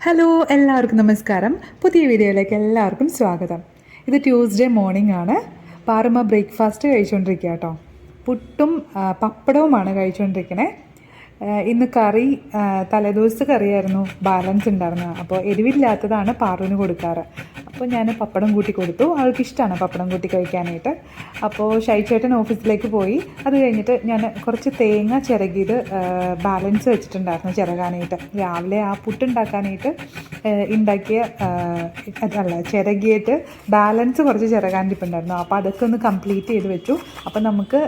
Hello, എല്ലാവർക്കും നമസ്കാരം. പുതിയ വീഡിയോയിലേക്ക് എല്ലാവർക്കും സ്വാഗതം. ഇത് ട്യൂസ്ഡേ മോർണിംഗ് ആണ്. പാറുമ്മ ബ്രേക്ക്ഫാസ്റ്റ് കഴിച്ചുകൊണ്ടിരിക്കുക കേട്ടോ. പുട്ടും പപ്പടവുമാണ് കഴിച്ചുകൊണ്ടിരിക്കണേ. ഇന്ന് കറി തലേദിവസത്തെ കറിയായിരുന്നു, ബാലൻസ് ഉണ്ടായിരുന്നു. അപ്പോൾ എരിവില്ലാത്തതാണ് പാറുവിന് കൊടുക്കാറ്. അപ്പോൾ ഞാൻ പപ്പടം കൂട്ടി കൊടുത്തു. അവൾക്ക് ഇഷ്ടമാണ് പപ്പടം കൂട്ടി കഴിക്കാനായിട്ട്. അപ്പോൾ ഷൈച്ചേട്ടൻ ഓഫീസിലേക്ക് പോയി. അത് കഴിഞ്ഞിട്ട് ഞാൻ കുറച്ച് തേങ്ങ ചിരകിയത് ബാലൻസ് വെച്ചിട്ടുണ്ടായിരുന്നു ചിരകാനായിട്ട്. രാവിലെ ആ പുട്ടുണ്ടാക്കാനായിട്ട് ഉണ്ടാക്കിയ ചിരകിയിട്ട് ബാലൻസ് കുറച്ച് ചിരകാനിരിപ്പുണ്ടായിരുന്നു. അപ്പോൾ അതൊക്കെ ഒന്ന് കംപ്ലീറ്റ് ചെയ്ത് വെച്ചു. അപ്പോൾ നമുക്ക്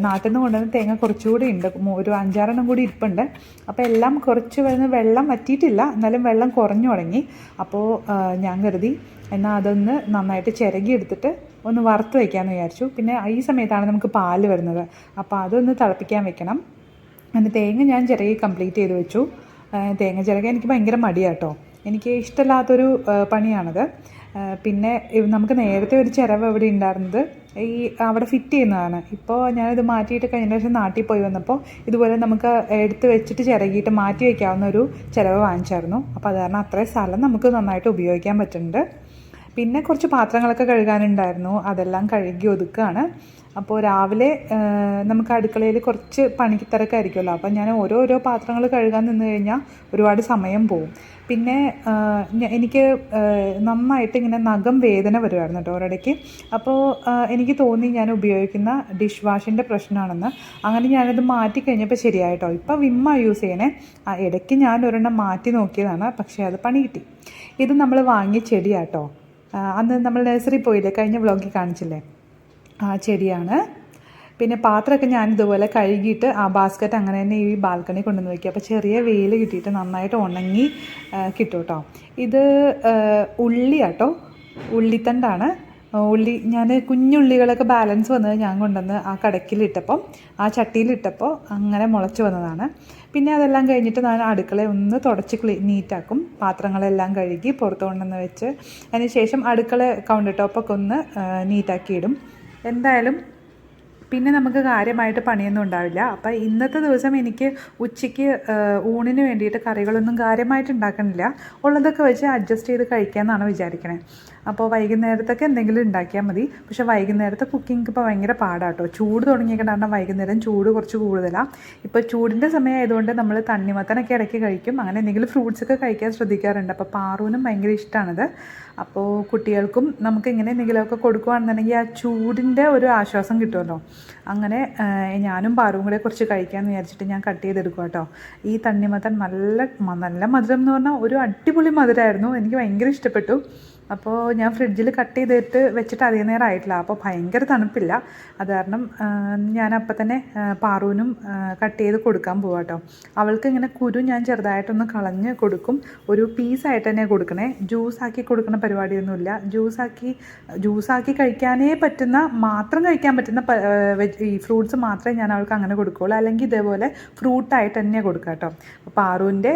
നാട്ടിൽ നിന്ന് കൊണ്ടുവന്ന തേങ്ങ കുറച്ചുകൂടി ഉണ്ട്, ഒരു 5-6 കൂടി ഇരിപ്പുണ്ട്. അപ്പോൾ എല്ലാം കുറച്ച് വെള്ളം വറ്റിയിട്ടില്ല, എന്നാലും വെള്ളം കുറഞ്ഞു തുടങ്ങി. അപ്പോൾ ഞാൻ കരുതി എന്നാൽ അതൊന്ന് നന്നായിട്ട് ചിരകി എടുത്തിട്ട് ഒന്ന് വറുത്ത് വയ്ക്കാമെന്ന് വിചാരിച്ചു. പിന്നെ ഈ സമയത്താണ് നമുക്ക് പാല് വരുന്നത്, അപ്പോൾ അതൊന്ന് തിളപ്പിക്കാൻ വെക്കണം. അങ്ങനെ തേങ്ങ ഞാൻ ചിരകി കംപ്ലീറ്റ് ചെയ്ത് വെച്ചു. തേങ്ങ ചിരകി എനിക്ക് ഭയങ്കര മടിയാട്ടോ, എനിക്ക് ഇഷ്ടമില്ലാത്തൊരു പണിയാണത്. പിന്നെ നമുക്ക് നേരത്തെ ഒരു ചിരവ് ഇവിടെ ഉണ്ടായിരുന്നത് അവിടെ ഫിറ്റ് ചെയ്യുന്നതാണ്. ഇപ്പോൾ ഞാനിത് മാറ്റിയിട്ട് കഴിഞ്ഞ പ്രാവശ്യം നാട്ടിൽ പോയി വന്നപ്പോൾ ഇതുപോലെ നമുക്ക് എടുത്ത് വെച്ചിട്ട് ചിരകിയിട്ട് മാറ്റി വയ്ക്കാവുന്ന ഒരു ചിരവ് വാങ്ങിച്ചായിരുന്നു. അപ്പോൾ അത് കാരണം അത്രയും സ്ഥലം നമുക്ക് നന്നായിട്ട് ഉപയോഗിക്കാൻ പറ്റുന്നുണ്ട്. പിന്നെ കുറച്ച് പാത്രങ്ങളൊക്കെ കഴുകാനുണ്ടായിരുന്നു, അതെല്ലാം കഴുകി ഒതുക്കുകയാണ്. അപ്പോൾ രാവിലെ നമുക്ക് അടുക്കളയിൽ കുറച്ച് പണിക്ക് തിരക്കായിരിക്കുമല്ലോ. അപ്പോൾ ഞാൻ ഓരോ പാത്രങ്ങൾ കഴുകാൻ നിന്ന് കഴിഞ്ഞാൽ ഒരുപാട് സമയം പോവും. പിന്നെ എനിക്ക് നന്നായിട്ട് ഇങ്ങനെ നഖം വേദന വരുമായിരുന്നു കേട്ടോ ഒരിടയ്ക്ക്. അപ്പോൾ എനിക്ക് തോന്നി ഞാൻ ഉപയോഗിക്കുന്ന ഡിഷ് വാഷിൻ്റെ പ്രശ്നമാണെന്ന്. അങ്ങനെ ഞാനത് മാറ്റി കഴിഞ്ഞപ്പോൾ ശരിയായിട്ടോ. ഇപ്പോൾ വിമ്മ യൂസ് ചെയ്യണേ. ഇടയ്ക്ക് ഞാൻ ഒരെണ്ണം മാറ്റി നോക്കിയതാണ്, പക്ഷേ അത് പണി കിട്ടി. ഇത് നമ്മൾ വാങ്ങിയ ചെടിയാട്ടോ. അന്ന് നമ്മൾ നഴ്സറി പോയില്ലേ, കഴിഞ്ഞ വ്ളോഗിൽ കാണിച്ചില്ലേ, ആ ചെടിയാണ്. പിന്നെ പാത്രമൊക്കെ ഞാനിതുപോലെ കഴുകിയിട്ട് ആ ബാസ്ക്കറ്റ് അങ്ങനെ തന്നെ ഈ ബാൽക്കണി കൊണ്ടുവന്ന് വയ്ക്കുക. അപ്പോൾ ചെറിയ വെയിൽ കിട്ടിയിട്ട് നന്നായിട്ട് ഉണങ്ങി കിട്ടും കേട്ടോ. ഇത് ഉള്ളിയാട്ടോ, ഉള്ളിത്തണ്ടാണ്. ഉള്ളി ഞാൻ കുഞ്ഞുള്ളികളൊക്കെ ബാലൻസ് വന്നത് ഞാൻ കൊണ്ടുവന്ന് ആ കടക്കിലിട്ടപ്പം, ആ ചട്ടിയിലിട്ടപ്പോൾ അങ്ങനെ മുളച്ച് വന്നതാണ്. പിന്നെ അതെല്ലാം കഴിഞ്ഞിട്ട് ഞാൻ അടുക്കള ഒന്ന് തുടച്ച് നീറ്റാക്കും. പാത്രങ്ങളെല്ലാം കഴുകി പുറത്ത് കൊണ്ടുവന്ന് വെച്ച് അതിന് ശേഷം അടുക്കള കൗണ്ടർ ടോപ്പൊക്കെ ഒന്ന് നീറ്റാക്കിയിടും. എന്തായാലും പിന്നെ നമുക്ക് കാര്യമായിട്ട് പണിയൊന്നും ഉണ്ടാവില്ല. അപ്പോൾ ഇന്നത്തെ ദിവസം എനിക്ക് ഉച്ചയ്ക്ക് ഊണിന് വേണ്ടിയിട്ട് കറികളൊന്നും കാര്യമായിട്ട് ഉണ്ടാക്കണില്ല, ഉള്ളതൊക്കെ വെച്ച് അഡ്ജസ്റ്റ് ചെയ്ത് കഴിക്കാമെന്നാണ് വിചാരിക്കണേ. അപ്പോൾ വൈകുന്നേരത്തൊക്കെ എന്തെങ്കിലും ഉണ്ടാക്കിയാൽ മതി. പക്ഷേ വൈകുന്നേരത്തെ കുക്കിംഗ് ഇപ്പോൾ ഭയങ്കര പാടാട്ടോ. ചൂട് തുടങ്ങിയ കാരണം വൈകുന്നേരം ചൂട് കുറച്ച് കൂടുതലാണ്. ഇപ്പോൾ ചൂടിൻ്റെ സമയമായതുകൊണ്ട് നമ്മൾ തണ്ണിമത്തനൊക്കെ ഇടയ്ക്ക് കഴിക്കും. അങ്ങനെ എന്തെങ്കിലും ഫ്രൂട്ട്സൊക്കെ കഴിക്കാൻ ശ്രദ്ധിക്കാറുണ്ട്. അപ്പോൾ പാറുവിനും ഭയങ്കര ഇഷ്ടമാണത്. അപ്പോൾ കുട്ടികൾക്കും നമുക്ക് ഇങ്ങനെ എന്തെങ്കിലുമൊക്കെ കൊടുക്കുകയാണെന്നുണ്ടെങ്കിൽ ആ ചൂടിൻ്റെ ഒരു ആശ്വാസം കിട്ടുമല്ലോ. അങ്ങനെ ഞാനും പാറുവും കൂടെ കുറച്ച് കഴിക്കാമെന്ന് വിചാരിച്ചിട്ട് ഞാൻ കട്ട് ചെയ്തെടുക്കുക കേട്ടോ. ഈ തണ്ണിമത്തൻ നല്ല മധുരം എന്ന് പറഞ്ഞാൽ ഒരു അടിപൊളി മധുരമായിരുന്നു, എനിക്ക് ഭയങ്കര ഇഷ്ടപ്പെട്ടു. അപ്പോൾ ഞാൻ ഫ്രിഡ്ജിൽ കട്ട് ചെയ്തിട്ട് വെച്ചിട്ട് അധികം നേരം ആയിട്ടില്ല, അപ്പോൾ ഭയങ്കര തണുപ്പില്ല. അത് കാരണം ഞാൻ അപ്പം തന്നെ പാറുവിനും കട്ട് ചെയ്ത് കൊടുക്കാൻ പോവാം കേട്ടോ. അവൾക്ക് ഇങ്ങനെ കുരു ഞാൻ ചെറുതായിട്ടൊന്ന് കളഞ്ഞ് കൊടുക്കും. ഒരു പീസായിട്ട് തന്നെ കൊടുക്കണേ, ജ്യൂസാക്കി കൊടുക്കുന്ന പരിപാടിയൊന്നുമില്ല. ജ്യൂസാക്കി കഴിക്കാനേ പറ്റുന്ന, മാത്രം കഴിക്കാൻ പറ്റുന്ന ഈ ഫ്രൂട്ട്സ് മാത്രമേ ഞാൻ അവൾക്ക് അങ്ങനെ കൊടുക്കുകയുള്ളൂ. അല്ലെങ്കിൽ ഇതേപോലെ ഫ്രൂട്ടായിട്ട് തന്നെ കൊടുക്കാം കേട്ടോ. അപ്പോൾ പാറുവിൻ്റെ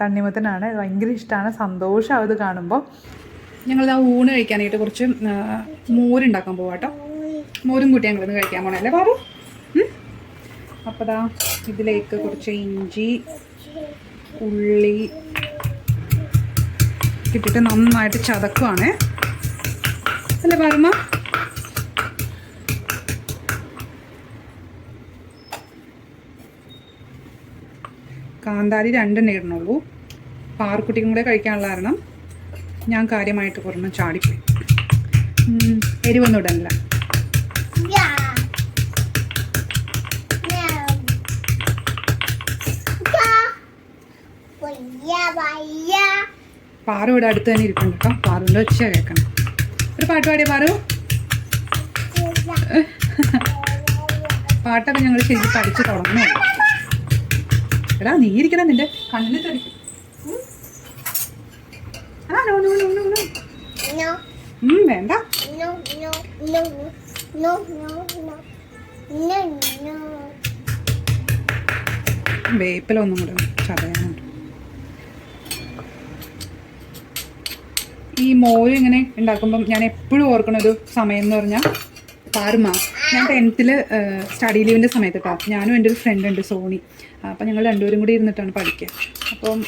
തണ്ണിമത്തനാണ്, ഭയങ്കര ഇഷ്ടമാണ്, സന്തോഷം അത് കാണുമ്പോൾ. ഞങ്ങൾ ആ ഊണ് കഴിക്കാനായിട്ട് കുറച്ച് മോരുണ്ടാക്കാൻ പോവാം കേട്ടോ. മോരും കൂട്ടി ഞങ്ങളിന്ന് കഴിക്കാൻ പോകണല്ലേ പാറു? അപ്പോൾ ദാ ഇതിലേക്ക് കുറച്ച് ഇഞ്ചി ഉള്ളി ഇട്ടിട്ട് നന്നായിട്ട് ചതക്കുവാണേ, അല്ലേ പാറുമ്മ? കാന്താരി 2 ഇടണുള്ളൂ. പാറുക്കുട്ടിക്കും കൂടെ കഴിക്കാനുള്ള കാരണം ഞാൻ കാര്യമായിട്ട് കുറഞ്ഞ ചാടിപ്പോയി. എരിവൊന്നും ഇടണില്ല. പാറു ഇവിടെ അടുത്ത് തന്നെ ഇരിക്കുന്നുണ്ട് കേട്ടോ. പാറുവിൻ്റെ ഒച്ച കേൾക്കണം. ഒരു പാട്ട് പാടിയ പാറു. പാട്ടൊക്കെ ഞങ്ങൾ ശരിക്കും പഠിച്ച് തുടങ്ങുന്നു. എടാ നീ ഇരിക്കണം, നിന്റെ കണ്ണിൽ തെറിക്കും. വേണ്ട, വേപ്പിലൊന്നും കൂടെ ചതയാനുണ്ട്. ഈ മോര് ഇങ്ങനെ ഉണ്ടാക്കുമ്പം ഞാൻ എപ്പോഴും ഓർക്കണൊരു സമയം എന്ന് പറഞ്ഞാൽ പാറുമ്മ, ഞാൻ 10th സ്റ്റഡി ലീവിൻ്റെ സമയത്ത് കേട്ടോ, ഞാനും എൻ്റെ ഒരു ഫ്രണ്ട് ഉണ്ട് സോണി. അപ്പം ഞങ്ങൾ രണ്ടുപേരും കൂടി ഇരുന്നിട്ടാണ് പഠിക്കുക. അപ്പം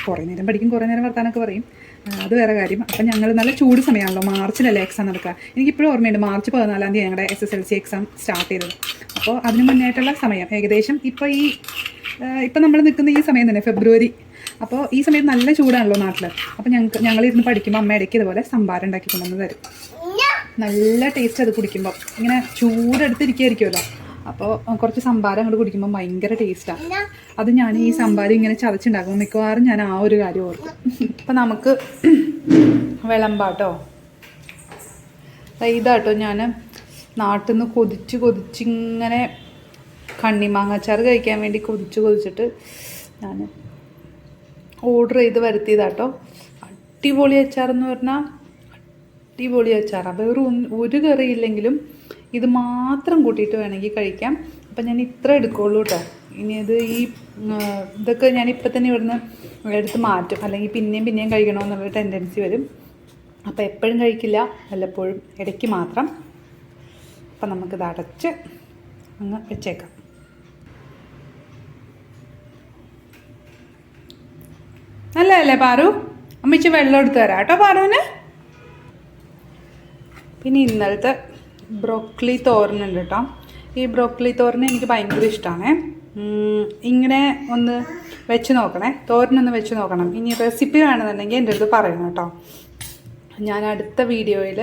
കുറേ നേരം പഠിക്കും, കുറേ നേരം വർത്താനൊക്കെ പറയും, അത് വേറെ കാര്യം. അപ്പം ഞങ്ങൾ നല്ല ചൂട് സമയമാണല്ലോ, മാർച്ചിലല്ലേ എക്സാം നടക്കുക. എനിക്കിപ്പോഴും ഓർമ്മയുണ്ട്, മാർച്ച് 14 ഞങ്ങളുടെ SSLC എക്സാം സ്റ്റാർട്ട് ചെയ്തത്. അപ്പോൾ അതിന് മുന്നായിട്ടുള്ള സമയം ഏകദേശം ഇപ്പം നമ്മൾ നിൽക്കുന്ന ഈ സമയം തന്നെ ഫെബ്രുവരി. അപ്പോൾ ഈ സമയത്ത് നല്ല ചൂടാണല്ലോ നാട്ടിൽ. അപ്പോൾ ഞങ്ങളിരുന്ന് പഠിക്കുമ്പോൾ അമ്മ ഇടയ്ക്ക് ഇതുപോലെ സംഭാരം ഉണ്ടാക്കി കൊണ്ടുവന്ന് തരും. നല്ല ടേസ്റ്റ് അത് കുടിക്കുമ്പോൾ, ഇങ്ങനെ ചൂടെടുത്തിരിക്കുമായിരിക്കുമല്ലോ. അപ്പോൾ കുറച്ച് സംഭാരം അങ്ങോട്ട് കുടിക്കുമ്പോൾ ഭയങ്കര ടേസ്റ്റാണ്. അത് ഞാൻ ഈ സംഭാരം ഇങ്ങനെ ചതച്ചുണ്ടാക്കുമ്പോൾ മിക്കവാറും ഞാൻ ആ ഒരു കാര്യം ഓർക്കും. അപ്പം നമുക്ക് വിളമ്പാട്ടോ. ഇതാട്ടോ ഞാൻ നാട്ടിൽ നിന്ന് കൊതിച്ചിങ്ങനെ കണ്ണിമാങ്ങാച്ചാറ് കഴിക്കാൻ വേണ്ടി കൊതിച്ചിട്ട് ഞാൻ ഓർഡർ ചെയ്ത് വരുത്തിയതാട്ടോ. അടിപൊളി അച്ചാറെന്ന് പറഞ്ഞാൽ അടിപൊളി അച്ചാറാണ്. വേറെ ഒരു കറിയില്ലെങ്കിലും ഇത് മാത്രം കൂട്ടിയിട്ട് വേണമെങ്കിൽ കഴിക്കാം. അപ്പം ഞാൻ ഇത്ര എടുക്കുള്ളൂ കേട്ടോ. ഇനി ഇതൊക്കെ ഞാൻ ഇപ്പം തന്നെ ഇവിടുന്ന് എടുത്ത് മാറ്റും, അല്ലെങ്കിൽ പിന്നെയും കഴിക്കണമെന്നുള്ള ടെൻഡൻസി വരും. അപ്പോൾ എപ്പോഴും കഴിക്കില്ല, വല്ലപ്പോഴും ഇടയ്ക്ക് മാത്രം. അപ്പം നമുക്കിത് അടച്ച് അങ്ങ് വെച്ചേക്കാം. നല്ലതല്ലേ പാറു? അമ്മച്ചി വെള്ളം എടുത്ത് തരാം കേട്ടോ പാറുവിന്. പിന്നെ ഇന്നലത്തെ ബ്രോക്കലി തോരനുണ്ട് കേട്ടോ. ഈ ബ്രോക്കലി തോരന് എനിക്ക് ഭയങ്കര ഇഷ്ടമാണ്. ഇങ്ങനെ ഒന്ന് വെച്ച് നോക്കണേ, തോരനൊന്ന് വെച്ച് നോക്കണം. ഇനി റെസിപ്പി വേണമെന്നുണ്ടെങ്കിൽ എൻ്റെ അടുത്ത് പറയണം കേട്ടോ, ഞാൻ അടുത്ത വീഡിയോയിൽ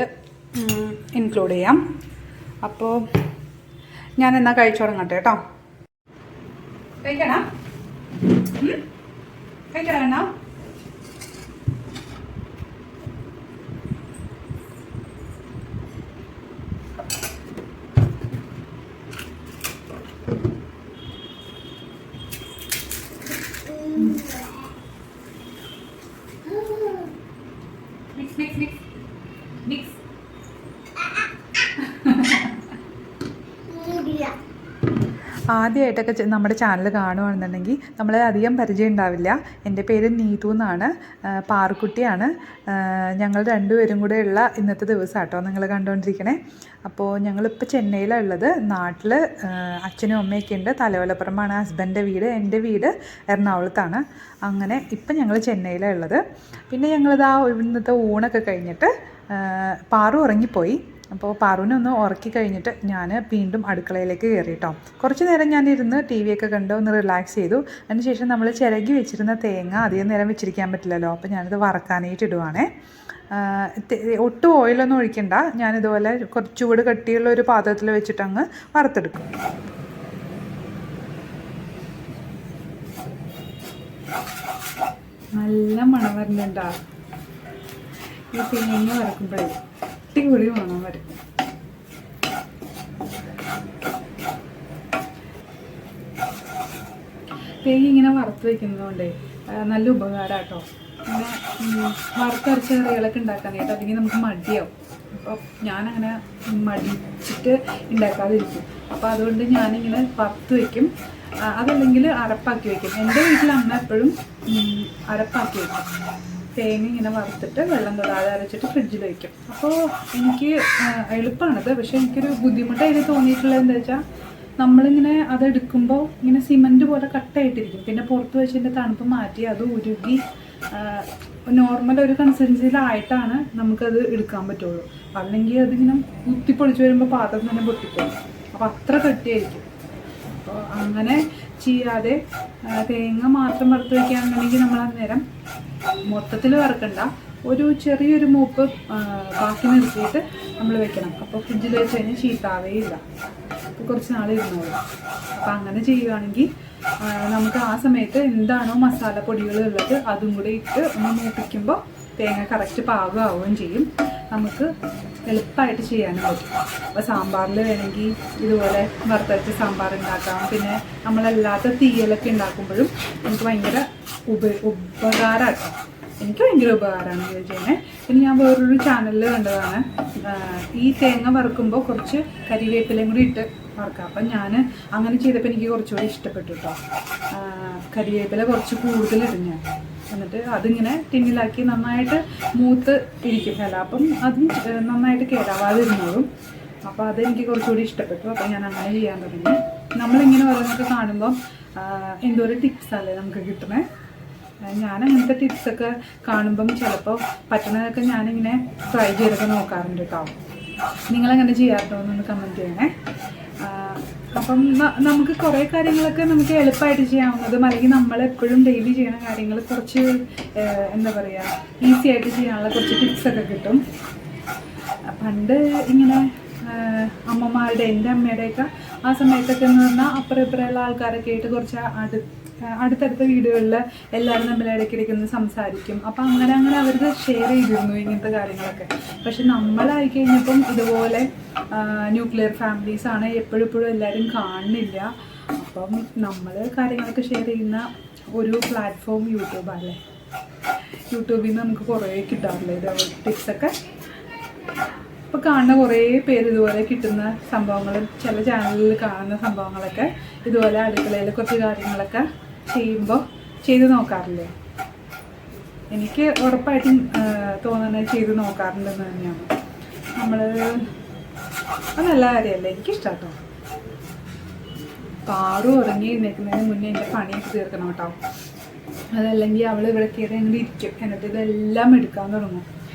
ഇൻക്ലൂഡ് ചെയ്യാം. അപ്പോൾ ഞാൻ എന്നാൽ കഴിച്ചു തുടങ്ങട്ടെ കേട്ടോ. കഴിക്കണം എന്നാ mix. ആദ്യമായിട്ടൊക്കെ നമ്മുടെ ചാനൽ കാണുകയാണെന്നുണ്ടെങ്കിൽ നമ്മളെ അധികം പരിചയം ഉണ്ടാവില്ല. എൻ്റെ പേര് നീതു എന്നാണ്, പാറുക്കുട്ടിയാണ്. ഞങ്ങൾ രണ്ടുപേരും കൂടെ ഉള്ള ഇന്നത്തെ ദിവസം കേട്ടോ നിങ്ങൾ കണ്ടുകൊണ്ടിരിക്കണേ. അപ്പോൾ ഞങ്ങളിപ്പോൾ ചെന്നൈയിലാണ് ഉള്ളത്. നാട്ടിൽ അച്ഛനും അമ്മയൊക്കെ ഉണ്ട്. തലവലപ്പുറമാണ് ഹസ്ബൻഡിൻ്റെ വീട്, എൻ്റെ വീട് എറണാകുളത്താണ്. അങ്ങനെ ഇപ്പം ഞങ്ങൾ ചെന്നൈയിലാണ് ഉള്ളത്. പിന്നെ ഞങ്ങളിതാ ഇന്നത്തെ ഊണൊക്കെ കഴിഞ്ഞിട്ട് പാറു ഉറങ്ങിപ്പോയി. അപ്പോൾ പാറുവിനെ ഒന്ന് ഉറക്കി കഴിഞ്ഞിട്ട് ഞാൻ വീണ്ടും അടുക്കളയിലേക്ക് കയറി കേട്ടോ. കുറച്ച് നേരം ഞാനിരുന്ന് TV ഒക്കെ കണ്ട് ഒന്ന് റിലാക്സ് ചെയ്തു. അതിനുശേഷം നമ്മൾ ചിരകി വെച്ചിരുന്ന തേങ്ങ അധികം നേരം വെച്ചിരിക്കാൻ പറ്റില്ലല്ലോ, അപ്പോൾ ഞാനിത് വറക്കാനായിട്ട് ഇടുവാണേ. ഒട്ടും ഓയിലൊന്നും ഒഴിക്കണ്ട. ഞാനിതുപോലെ കുറച്ചുകൂടി കട്ടിയുള്ള ഒരു പാത്രത്തിൽ വെച്ചിട്ട് അങ്ങ് വറുത്തെടുക്കും. നല്ല മണം വരുന്നുണ്ടാ ഈ തേങ്ങ വറക്കുമ്പോഴേ, അടിപൊളി മണം വരും. തേങ്ങ ഇങ്ങനെ വറുത്ത് വയ്ക്കുന്നതുകൊണ്ടേ നല്ല ഉപകാരം കേട്ടോ. ഇങ്ങനെ വറുത്തരച്ച കറികളൊക്കെ ഉണ്ടാക്കാനായിട്ട്, അല്ലെങ്കിൽ നമുക്ക് മടിയാവും. അപ്പോൾ ഞാനങ്ങനെ മടിച്ചിട്ട് ഉണ്ടാക്കാതിരിക്കും. അപ്പോൾ അതുകൊണ്ട് ഞാനിങ്ങനെ വറുത്ത് വയ്ക്കും, അതല്ലെങ്കിൽ അരപ്പാക്കി വയ്ക്കും. എൻ്റെ വീട്ടിൽ അമ്മ എപ്പോഴും അരപ്പാക്കി വയ്ക്കും. തേങ്ങ ഇങ്ങനെ വറുത്തിട്ട് വെള്ളം തൊടാതെ അരച്ചിട്ട് ഫ്രിഡ്ജിൽ വയ്ക്കും. അപ്പോൾ എനിക്ക് എളുപ്പമാണത്. പക്ഷേ എനിക്കൊരു ബുദ്ധിമുട്ടായിട്ട് തോന്നിയിട്ടുള്ളത് എന്താ വെച്ചാൽ, നമ്മളിങ്ങനെ അതെടുക്കുമ്പോൾ ഇങ്ങനെ സിമൻറ്റ് പോലെ കട്ടായിട്ടിരിക്കും. പിന്നെ പുറത്ത് വെച്ചതിൻ്റെ തണുപ്പ് മാറ്റി അത് ഉരുകി നോർമൽ ഒരു കൺസിസ്റ്റൻസിയിലായിട്ടാണ് നമുക്കത് എടുക്കാൻ പറ്റുള്ളൂ. അല്ലെങ്കിൽ അതിങ്ങനെ കുത്തിപ്പൊളിച്ച് വരുമ്പോൾ പാത്രം തന്നെ പൊട്ടിപ്പോകും. അപ്പോൾ അത്ര കട്ടിയായിരിക്കും. അപ്പോൾ അങ്ങനെ ചെയ്യാതെ തേങ്ങ മാത്രം വറുത്ത് വയ്ക്കുകയാണെന്നുണ്ടെങ്കിൽ നമ്മൾ അന്നേരം മൊത്തത്തിൽ വറുക്കണ്ട, ഒരു ചെറിയൊരു മൂപ്പ് ബാക്കി നിർത്തിയിട്ട് നമ്മൾ വെക്കണം. അപ്പോൾ ഫ്രിഡ്ജിൽ വെച്ച് കഴിഞ്ഞാൽ ചീത്താവേ ഇല്ല, അപ്പോൾ കുറച്ച് നാൾ ഇരുന്നോളും. അപ്പോൾ അങ്ങനെ ചെയ്യുകയാണെങ്കിൽ നമുക്ക് ആ സമയത്ത് എന്താണോ മസാലപ്പൊടികൾ ഉള്ളത് അതും കൂടി ഇട്ട് ഒന്ന് മൂപ്പിക്കുമ്പോൾ തേങ്ങ കറക്റ്റ് പാകമാവുകയും ചെയ്യും. നമുക്ക് എളുപ്പമായിട്ട് ചെയ്യാനും പറ്റും. അപ്പോൾ സാമ്പാറിൽ വേണമെങ്കിൽ ഇതുപോലെ വറുത്തരച്ച് സാമ്പാർ ഉണ്ടാക്കാം. പിന്നെ നമ്മളല്ലാത്ത തീയലൊക്കെ ഉണ്ടാക്കുമ്പോഴും നമുക്ക് ഭയങ്കര ഉപകാരമാട്ടോ. എനിക്ക് ഭയങ്കര ഉപകാരമാണ് ഇത് ചെയ്യുന്നത്. പിന്നെ ഞാൻ വേറൊരു ചാനലിൽ കണ്ടതാണ്, ഈ തേങ്ങ വറുക്കുമ്പോൾ കുറച്ച് കരിവേപ്പിലയും കൂടി ഇട്ട് വറുക്കാം. അപ്പം ഞാൻ അങ്ങനെ ചെയ്തപ്പോൾ എനിക്ക് കുറച്ചുകൂടി ഇഷ്ടപ്പെട്ടു കേട്ടോ. കരിവേപ്പില കുറച്ച് കൂടുതലിടും ഞാൻ. എന്നിട്ട് അതിങ്ങനെ ടിന്നിലാക്കി നന്നായിട്ട് മൂത്ത് ഇരിക്കും അല്ല, അപ്പം അതും നന്നായിട്ട് കേടാവാതിരുന്നോളും. അപ്പോൾ അതെനിക്ക് കുറച്ചുകൂടി ഇഷ്ടപ്പെട്ടു. അപ്പോൾ ഞാൻ അങ്ങനെ ചെയ്യാൻ തുടങ്ങി. നമ്മളിങ്ങനെ ഓരോന്നൊക്കെ കാണുമ്പം എന്തോരം ടിപ്സല്ലേ നമുക്ക് കിട്ടുന്നത്. ഞാൻ അങ്ങനത്തെ ടിപ്സൊക്കെ കാണുമ്പം ചിലപ്പോൾ പറ്റുന്നതൊക്കെ ഞാനിങ്ങനെ ട്രൈ ചെയ്തൊക്കെ നോക്കാറുണ്ട് കേട്ടോ. നിങ്ങളെങ്ങനെ ചെയ്യാറുണ്ടോ എന്നൊന്ന് കമൻറ്റ് ചെയ്യണേ. അപ്പം നമുക്ക് കുറേ കാര്യങ്ങളൊക്കെ നമുക്ക് എളുപ്പമായിട്ട് ചെയ്യാവുന്നതും അല്ലെങ്കിൽ നമ്മളെപ്പോഴും ഡെയിലി ചെയ്യുന്ന കാര്യങ്ങൾ കുറച്ച് എന്താ പറയുക ഈസി ആയിട്ട് ചെയ്യാനുള്ള കുറച്ച് ടിപ്സൊക്കെ കിട്ടും. പണ്ട് ഇങ്ങനെ അമ്മമാരുടെ എൻ്റെ അമ്മയുടെയൊക്കെ ആ സമയത്തൊക്കെ എന്ന് പറഞ്ഞാൽ അപ്പുറം ഇപ്പുറമുള്ള ആൾക്കാരൊക്കെ ആയിട്ട് കുറച്ച് അടുത്തടുത്ത വീടുകളിൽ എല്ലാവരും തമ്മിൽ ഇടയ്ക്കിടയ്ക്കൊന്ന് സംസാരിക്കും. അപ്പം അങ്ങനെ അവർക്ക് ഷെയർ ചെയ്തിരുന്നു ഇങ്ങനത്തെ കാര്യങ്ങളൊക്കെ. പക്ഷെ നമ്മളായി കഴിഞ്ഞപ്പം ഇതുപോലെ ന്യൂക്ലിയർ ഫാമിലീസാണ് എപ്പോഴും എല്ലാവരും കാണുന്നില്ല. അപ്പം നമ്മൾ കാര്യങ്ങളൊക്കെ ഷെയർ ചെയ്യുന്ന ഒരു പ്ലാറ്റ്ഫോം യൂട്യൂബല്ലേ. യൂട്യൂബിൽ നിന്ന് നമുക്ക് കുറേ കിട്ടാറില്ല ഇതേപോലെ ടിപ്സൊക്കെ. ഇപ്പോൾ കാണുന്ന കുറേ പേര് ഇതുപോലെ കിട്ടുന്ന സംഭവങ്ങളും ചില ചാനലിൽ കാണുന്ന സംഭവങ്ങളൊക്കെ ഇതുപോലെ അടുക്കളയിൽ കുറച്ച് കാര്യങ്ങളൊക്കെ ചെയ്ത് നോക്കാറില്ലേ. എനിക്ക് ഉറപ്പായിട്ടും തോന്നുന്നത് ചെയ്ത് നോക്കാറുണ്ടെന്ന് തന്നെയാണ്. അത് നല്ല കാര്യമല്ലേ, എനിക്കിഷ്ടം കേട്ടോ. പാറു ഉറങ്ങി എഴുന്നേൽക്കുന്നതിന് മുന്നേ എൻ്റെ പണിയൊക്കെ തീർക്കണം കേട്ടോ. അതല്ലെങ്കിൽ അവൾ ഇവിടെ കയറി അങ്ങനെ ഇരിക്കും. എന്നിട്ട് ഇതെല്ലാം എടുക്കാൻ തുടങ്ങും.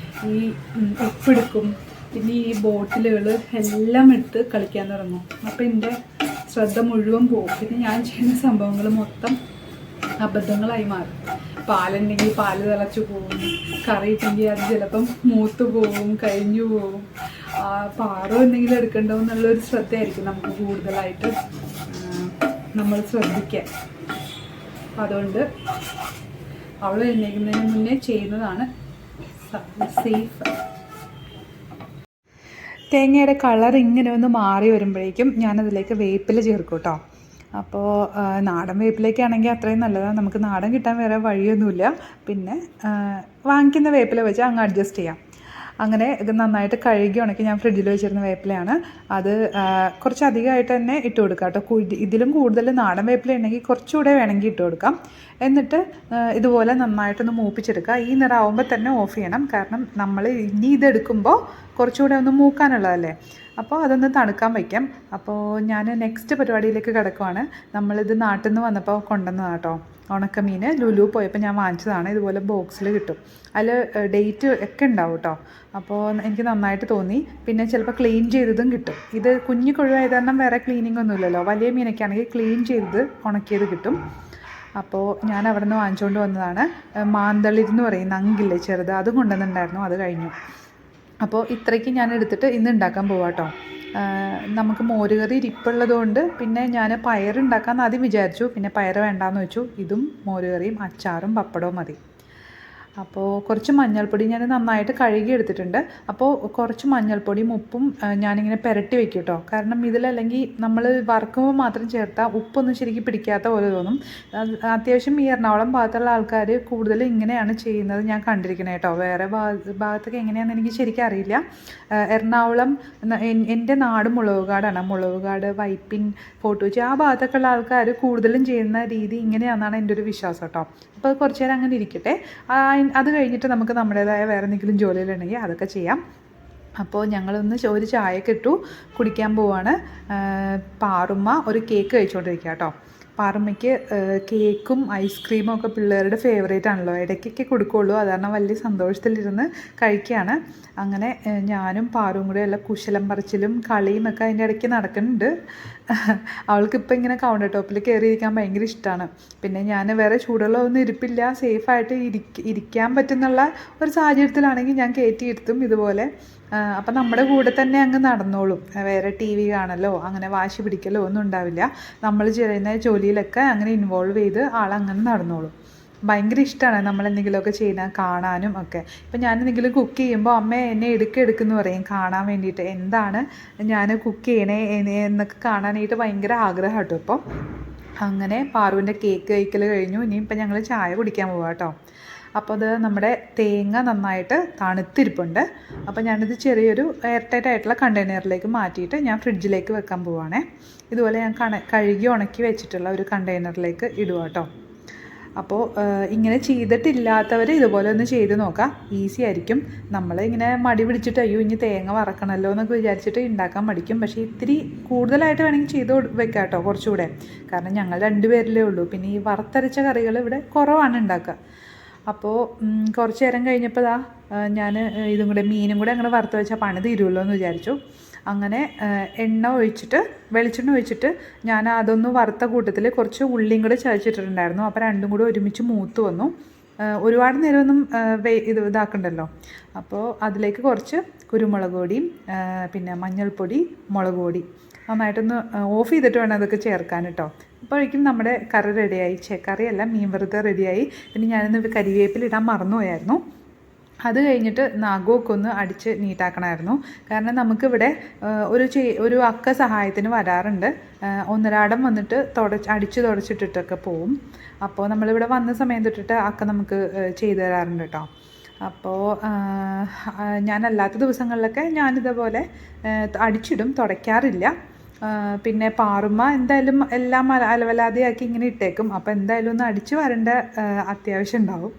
ഈ ഉപ്പെടുക്കും, പിന്നെ ഈ ബോട്ടിലുകൾ എല്ലാം എടുത്ത് കളിക്കാൻ തുടങ്ങും. അപ്പം എൻ്റെ ശ്രദ്ധ മുഴുവൻ പോകും. പിന്നെ ഞാൻ ചെയ്യുന്ന സംഭവങ്ങൾ മൊത്തം അബദ്ധങ്ങളായി മാറും. പാലുണ്ടെങ്കിൽ പാല് തിളച്ചു പോകും, കറി ഇട്ടെങ്കിൽ അത് ചിലപ്പം മൂത്ത് പോവും, കഴിഞ്ഞു പോവും. പാറോ എന്തെങ്കിലും എടുക്കണ്ടോ എന്നുള്ളൊരു ശ്രദ്ധയായിരിക്കും നമുക്ക് കൂടുതലായിട്ട് നമ്മൾ ശ്രദ്ധിക്കാൻ. അപ്പം അതുകൊണ്ട് അവൾ എഴുന്നേൽക്കുന്നതിന് മുന്നേ ചെയ്യുന്നതാണ് സേഫ്. തേങ്ങയുടെ കളർ ഇങ്ങനെ ഒന്ന് മാറി വരുമ്പോഴേക്കും ഞാനതിലേക്ക് വേപ്പില ചേർക്കും കേട്ടോ. അപ്പോൾ നാടൻ വേപ്പിലേക്കാണെങ്കിൽ അത്രയും നല്ലതാണ്. നമുക്ക് നാടൻ കിട്ടാൻ വേറെ വഴിയൊന്നുമില്ല. പിന്നെ വാങ്ങിക്കുന്ന വേപ്പില വെച്ച് അങ്ങ് അഡ്ജസ്റ്റ് ചെയ്യാം. അങ്ങനെ ഇത് നന്നായിട്ട് കഴുകി ഉണക്കി ഞാൻ ഫ്രിഡ്ജിൽ വെച്ചിരുന്ന വേപ്പിലയാണ്. അത് കുറച്ച് അധികമായിട്ട് തന്നെ ഇട്ട് കൊടുക്കാം കേട്ടോ. ഇതിലും കൂടുതൽ നാടൻ വേപ്പില ഉണ്ടെങ്കിൽ കുറച്ചുകൂടെ വേണമെങ്കിൽ ഇട്ട് കൊടുക്കാം. എന്നിട്ട് ഇതുപോലെ നന്നായിട്ടൊന്ന് മൂപ്പിച്ചെടുക്കുക. ഈ നിറാവുമ്പോൾ തന്നെ ഓഫ് ചെയ്യണം. കാരണം നമ്മൾ ഇനി ഇതെടുക്കുമ്പോൾ കുറച്ചുകൂടെ ഒന്ന് മൂക്കാനുള്ളതല്ലേ. അപ്പോൾ അതൊന്ന് തണുക്കാൻ വയ്ക്കാം. അപ്പോൾ ഞാൻ നെക്സ്റ്റ് പരിപാടിയിലേക്ക് കിടക്കുവാണ്. നമ്മളിത് നാട്ടിൽ നിന്ന് വന്നപ്പോൾ കൊണ്ടുവന്നതാണ് കേട്ടോ. ഉണക്കമീൻ ലുലു പോയപ്പോൾ ഞാൻ വാങ്ങിച്ചതാണ്. ഇതുപോലെ ബോക്സിൽ കിട്ടും. അതിൽ ഡേറ്റ് ഒക്കെ ഉണ്ടാവും കേട്ടോ. അപ്പോൾ എനിക്ക് നന്നായിട്ട് തോന്നി. പിന്നെ ചിലപ്പോൾ ക്ലീൻ ചെയ്തതും കിട്ടും. ഇത് കുഞ്ഞു കൊഴുവായത് കാരണം വേറെ ക്ലീനിങ് ഒന്നുമില്ലല്ലോ. വലിയ മീനൊക്കെ ആണെങ്കിൽ ക്ലീൻ ചെയ്ത് ഉണക്കിയത് കിട്ടും. അപ്പോൾ ഞാൻ അവിടെ നിന്ന് വാങ്ങിച്ചുകൊണ്ട് വന്നതാണ്. മാന്തളിരെന്ന് പറയുന്ന അങ്കില്ലേ ചെറുത്, അത് കൊണ്ടുവന്നിട്ടുണ്ടായിരുന്നു. അത് കഴിഞ്ഞു. അപ്പോൾ ഇത്രയ്ക്ക് ഞാൻ എടുത്തിട്ട് ഇന്ന് ഉണ്ടാക്കാൻ പോവാം കേട്ടോ. നമുക്ക് മോരുകറി ഇരിപ്പുള്ളതുകൊണ്ട് പിന്നെ ഞാൻ പയറുണ്ടാക്കാമെന്ന് ആദ്യം വിചാരിച്ചു. പിന്നെ പയർ വേണ്ടാന്ന് വെച്ചു. ഇതും മോരുകറിയും അച്ചാറും പപ്പടവും മതി. അപ്പോൾ കുറച്ച് മഞ്ഞൾപ്പൊടി ഞാൻ നന്നായിട്ട് കഴുകി എടുത്തിട്ടുണ്ട്. അപ്പോൾ കുറച്ച് മഞ്ഞൾപ്പൊടിയും ഉപ്പും ഞാനിങ്ങനെ പുരട്ടി വെക്കും കേട്ടോ. കാരണം ഇതിലല്ലെങ്കിൽ നമ്മൾ വറുക്കുമ്പോൾ മാത്രം ചേർത്താൽ ഉപ്പൊന്നും ശരിക്കും പിടിക്കാത്ത പോലെ തോന്നും. അത്യാവശ്യം ഈ എറണാകുളം ഭാഗത്തുള്ള ആൾക്കാർ കൂടുതൽ ഇങ്ങനെയാണ് ചെയ്യുന്നത് ഞാൻ കണ്ടിരിക്കുന്നത് കേട്ടോ. വേറെ ഭാഗത്തൊക്കെ എങ്ങനെയാണെന്ന് എനിക്ക് ശരിക്കും അറിയില്ല. എറണാകുളം എൻ്റെ നാട് മുളകുകാടാണ്. മുളകുകാട്, വൈപ്പിൻ, ഫോർട്ട് കൊച്ചി ആ ഭാഗത്തൊക്കെ ഉള്ള ആൾക്കാർ കൂടുതലും ചെയ്യുന്ന രീതി ഇങ്ങനെയാണെന്നാണ് എൻ്റെ ഒരു വിശ്വാസം കേട്ടോ. അപ്പോൾ കുറച്ച് നേരം അങ്ങനെ ഇരിക്കട്ടെ. അത് കഴിഞ്ഞിട്ട് നമുക്ക് നമ്മുടേതായ വേറെ എന്തെങ്കിലും ജോലികളുണ്ടെങ്കിൽ അതൊക്കെ ചെയ്യാം. അപ്പോൾ ഞങ്ങളൊന്ന് ഒരു ചായയൊക്കെ ഇട്ടു കുടിക്കാൻ പോവാണ്. പാറുമ്മ ഒരു കേക്ക് കഴിച്ചുകൊണ്ടിരിക്കുക കേട്ടോ. പാറുമ്മയ്ക്ക് കേക്കും ഐസ്ക്രീമും ഒക്കെ പിള്ളേരുടെ ഫേവറേറ്റ് ആണല്ലോ. ഇടയ്ക്കൊക്കെ കൊടുക്കുകയുള്ളൂ. അത് കാരണം വലിയ സന്തോഷത്തിലിരുന്ന് കഴിക്കുകയാണ്. അങ്ങനെ ഞാനും പാറും കൂടെ ഉള്ള കുശലം പറച്ചിലും കളിയും ഒക്കെ അതിൻ്റെ ഇടയ്ക്ക് നടക്കുന്നുണ്ട്. അവൾക്കിപ്പോൾ ഇങ്ങനെ കൗണ്ടർ ടോപ്പിൽ കയറിയിരിക്കാൻ ഭയങ്കര ഇഷ്ടമാണ്. പിന്നെ ഞാൻ വേറെ ചൂടുള്ളതൊന്നും ഇരിപ്പില്ല, സേഫായിട്ട് ഇരിക്കാൻ പറ്റുന്നുള്ള ഒരു സാഹചര്യത്തിലാണെങ്കിൽ ഞാൻ കയറ്റിയിരുത്തും ഇതുപോലെ. അപ്പം നമ്മുടെ കൂടെ തന്നെ അങ്ങ് നടന്നോളും. വേറെ ടി വി കാണലോ അങ്ങനെ വാശി പിടിക്കലോ ഒന്നും ഉണ്ടാവില്ല. നമ്മൾ ചെയ്യുന്ന ജോലിയിലൊക്കെ അങ്ങനെ ഇൻവോൾവ് ചെയ്ത് ആളങ്ങനെ നടന്നോളും. ഭയങ്കര ഇഷ്ടമാണ് നമ്മളെന്തെങ്കിലുമൊക്കെ ചെയ്യുന്ന കാണാനും ഒക്കെ. ഇപ്പം ഞാനെന്തെങ്കിലും കുക്ക് ചെയ്യുമ്പോൾ അമ്മ എന്നെ എടുക്കെന്ന് പറയും കാണാൻ വേണ്ടിയിട്ട്. എന്താണ് ഞാൻ കുക്ക് ചെയ്യണേ എന്നൊക്കെ കാണാനായിട്ട് ഭയങ്കര ആഗ്രഹം കേട്ടോ. ഇപ്പോൾ അങ്ങനെ പാറുവിൻ്റെ കേക്ക് കഴിക്കൽ കഴിഞ്ഞു. ഇനിയിപ്പോൾ ഞങ്ങൾ ചായ കുടിക്കാൻ പോവാം കേട്ടോ. അപ്പോൾ അത് നമ്മുടെ തേങ്ങ നന്നായിട്ട് തണുത്തിരിപ്പുണ്ട്. അപ്പോൾ ഞാനിത് ചെറിയൊരു എയർ ടൈറ്റ് ആയിട്ടുള്ള കണ്ടെയ്നറിലേക്ക് മാറ്റിയിട്ട് ഞാൻ ഫ്രിഡ്ജിലേക്ക് വെക്കാൻ പോവുകയാണേ. ഇതുപോലെ ഞാൻ കഴുകി ഉണക്കി വെച്ചിട്ടുള്ള ഒരു കണ്ടെയ്നറിലേക്ക് ഇടുക കേട്ടോ. അപ്പോൾ ഇങ്ങനെ ചെയ്തിട്ടില്ലാത്തവർ ഇതുപോലെ ഒന്ന് ചെയ്ത് നോക്കാം, ഈസി ആയിരിക്കും. നമ്മൾ ഇങ്ങനെ മടി പിടിച്ചിട്ട് അയ്യോ ഇനി തേങ്ങ വറക്കണമല്ലോ എന്നൊക്കെ വിചാരിച്ചിട്ട് ഉണ്ടാക്കാൻ മടിക്കും. പക്ഷേ ഇത്തിരി കൂടുതലായിട്ട് വേണമെങ്കിൽ ചെയ്ത് വെക്കാം കേട്ടോ, കുറച്ചുകൂടെ. കാരണം ഞങ്ങൾ 2 പേരിലേ ഉള്ളൂ. പിന്നെ ഈ വറുത്തരച്ച കറികൾ ഇവിടെ കുറവാണ് ഉണ്ടാക്കുക. അപ്പോൾ കുറച്ച് നേരം കഴിഞ്ഞപ്പോൾ ഞാൻ ഇതും കൂടെ മീനും കൂടെ അങ്ങനെ വറുത്ത് വെച്ചാൽ പണി തീരുമല്ലോ എന്ന് വിചാരിച്ചു. അങ്ങനെ വെളിച്ചെണ്ണ ഒഴിച്ചിട്ട് ഞാൻ അതൊന്ന് വറുത്ത കൂട്ടത്തിൽ കുറച്ച് ഉള്ളിയും കൂടെ ചതച്ചിട്ടിട്ടുണ്ടായിരുന്നു. അപ്പോൾ രണ്ടും കൂടെ ഒരുമിച്ച് മൂത്ത് വന്നു. ഒരുപാട് നേരമൊന്നും ഇതാക്കണ്ടല്ലോ. അപ്പോൾ അതിലേക്ക് കുറച്ച് കുരുമുളക് പൊടിയും പിന്നെ മഞ്ഞൾപ്പൊടി, മുളക് പൊടി നന്നായിട്ടൊന്ന് ഓഫ് ചെയ്തിട്ട് വേണം അതൊക്കെ ചേർക്കാൻ കേട്ടോ. അപ്പോഴേക്കും നമ്മുടെ കറി റെഡിയായി. കറിയല്ല, മീൻ വറുത്ത റെഡിയായി. പിന്നെ ഞാനിന്ന് കരിവേപ്പിലിടാൻ മറന്നുപോയായിരുന്നു. അത് കഴിഞ്ഞിട്ട് നഖമൊക്കെ ഒന്ന് അടിച്ച് നീറ്റാക്കണമായിരുന്നു. കാരണം നമുക്കിവിടെ ഒരു അക്ക സഹായത്തിന് വരാറുണ്ട്. ഒന്നരാടം വന്നിട്ട് അടിച്ച് തുടച്ചിട്ടിട്ടൊക്കെ പോവും. അപ്പോൾ നമ്മളിവിടെ വന്ന സമയം തൊട്ടിട്ട് അക്ക നമുക്ക് ചെയ്തു തരാറുണ്ട് കേട്ടോ. അപ്പോൾ ഞാനല്ലാത്ത ദിവസങ്ങളിലൊക്കെ ഞാനിതേപോലെ അടിച്ചിടും, തുടയ്ക്കാറില്ല. പിന്നെ പാറുമ്മ എന്തായാലും എല്ലാം അലവലാതെയാക്കി ഇങ്ങനെ ഇട്ടേക്കും. അപ്പോൾ എന്തായാലും ഒന്ന് അടിച്ച് വരേണ്ട അത്യാവശ്യം ഉണ്ടാവും.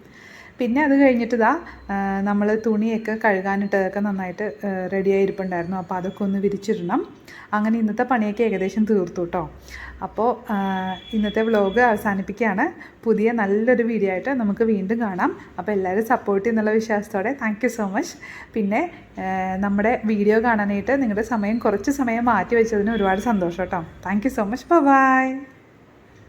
പിന്നെ അത് കഴിഞ്ഞിട്ട് നമ്മൾ തുണിയൊക്കെ കഴുകാനിട്ടതൊക്കെ നന്നായിട്ട് റെഡിയായിരിപ്പുണ്ടായിരുന്നു. അപ്പോൾ അതൊക്കെ ഒന്ന് വിരിച്ചിടണം. അങ്ങനെ ഇന്നത്തെ പണിയൊക്കെ ഏകദേശം തീർത്തു കേട്ടോ. അപ്പോൾ ഇന്നത്തെ വ്ലോഗ് അവസാനിപ്പിക്കുകയാണ്. പുതിയ നല്ലൊരു വീഡിയോ ആയിട്ട് നമുക്ക് വീണ്ടും കാണാം. അപ്പോൾ എല്ലാവരും സപ്പോർട്ട് ചെയ്യുന്നുള്ള വിശ്വാസത്തോടെ താങ്ക് യു സോ മച്ച്. പിന്നെ നമ്മുടെ വീഡിയോ കാണാനായിട്ട് നിങ്ങളുടെ കുറച്ച് സമയം മാറ്റി വെച്ചതിന് ഒരുപാട് സന്തോഷം കേട്ടോ. Thank you so much. By.